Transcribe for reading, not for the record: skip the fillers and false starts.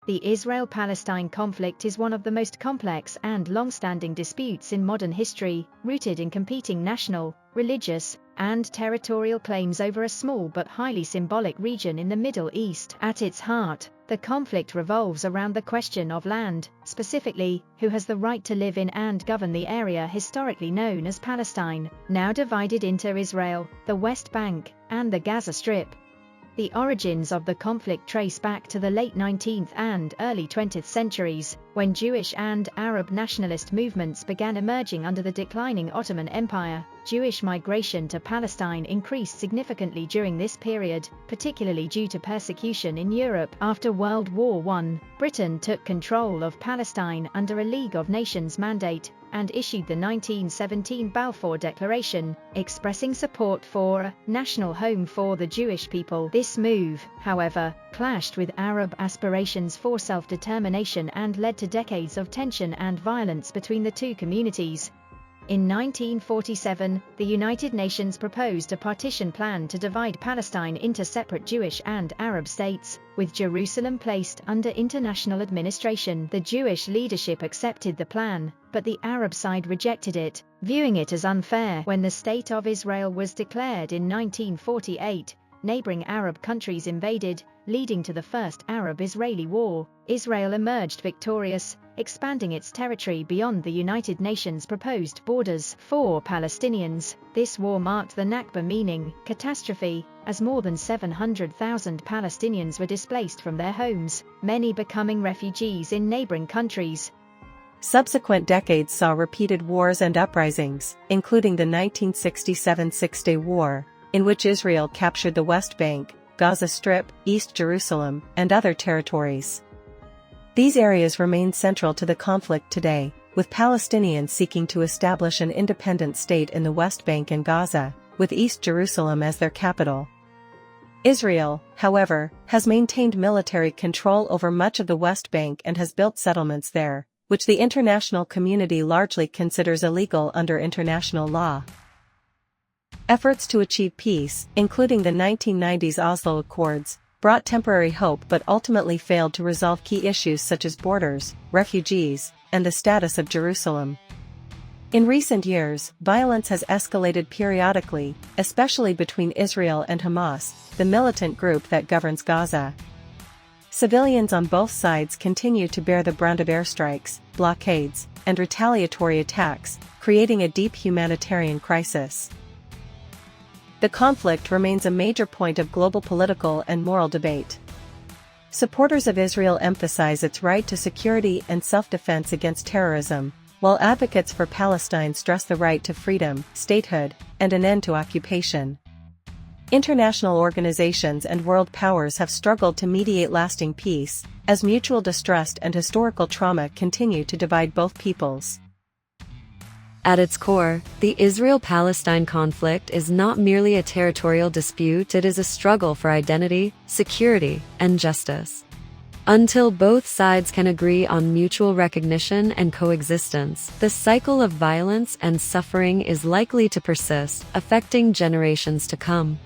The Israel-Palestine conflict is one of the most complex and long-standing disputes in modern history, rooted in competing national, religious, and territorial claims over a small but highly symbolic region in the Middle East. At its heart, the conflict revolves around the question of land, specifically, who has the right to live in and govern the area historically known as Palestine, now divided into Israel, the West Bank, and the Gaza Strip. The origins of the conflict trace back to the late 19th and early 20th centuries, when Jewish and Arab nationalist movements began emerging under the declining Ottoman Empire. Jewish migration to Palestine increased significantly during this period, particularly due to persecution in Europe. After World War I, Britain took control of Palestine under a League of Nations mandate, and issued the 1917 Balfour Declaration, expressing support for a national home for the Jewish people. This move, however, clashed with Arab aspirations for self-determination and led to decades of tension and violence between the two communities. In 1947, the United Nations proposed a partition plan to divide Palestine into separate Jewish and Arab states, with Jerusalem placed under international administration. The Jewish leadership accepted the plan, but the Arab side rejected it, viewing it as unfair. When the State of Israel was declared in 1948, neighboring Arab countries invaded, leading to the First Arab-Israeli War. Israel emerged victorious, expanding its territory beyond the United Nations proposed borders. For Palestinians, this war marked the Nakba, meaning catastrophe, as more than 700,000 Palestinians were displaced from their homes, many becoming refugees in neighboring countries. Subsequent decades saw repeated wars and uprisings, including the 1967 Six-Day War, in which Israel captured the West Bank, Gaza Strip, East Jerusalem, and other territories. These areas remain central to the conflict today, with Palestinians seeking to establish an independent state in the West Bank and Gaza, with East Jerusalem as their capital. Israel, however, has maintained military control over much of the West Bank and has built settlements there, which the international community largely considers illegal under international law. Efforts to achieve peace, including the 1990s Oslo Accords, brought temporary hope but ultimately failed to resolve key issues such as borders, refugees, and the status of Jerusalem. In recent years, violence has escalated periodically, especially between Israel and Hamas, the militant group that governs Gaza. Civilians on both sides continue to bear the brunt of airstrikes, blockades, and retaliatory attacks, creating a deep humanitarian crisis. The conflict remains a major point of global political and moral debate. Supporters of Israel emphasize its right to security and self-defense against terrorism, while advocates for Palestine stress the right to freedom, statehood, and an end to occupation. International organizations and world powers have struggled to mediate lasting peace, as mutual distrust and historical trauma continue to divide both peoples. At its core, the Israel-Palestine conflict is not merely a territorial dispute, it is a struggle for identity, security, and justice. Until both sides can agree on mutual recognition and coexistence, the cycle of violence and suffering is likely to persist, affecting generations to come.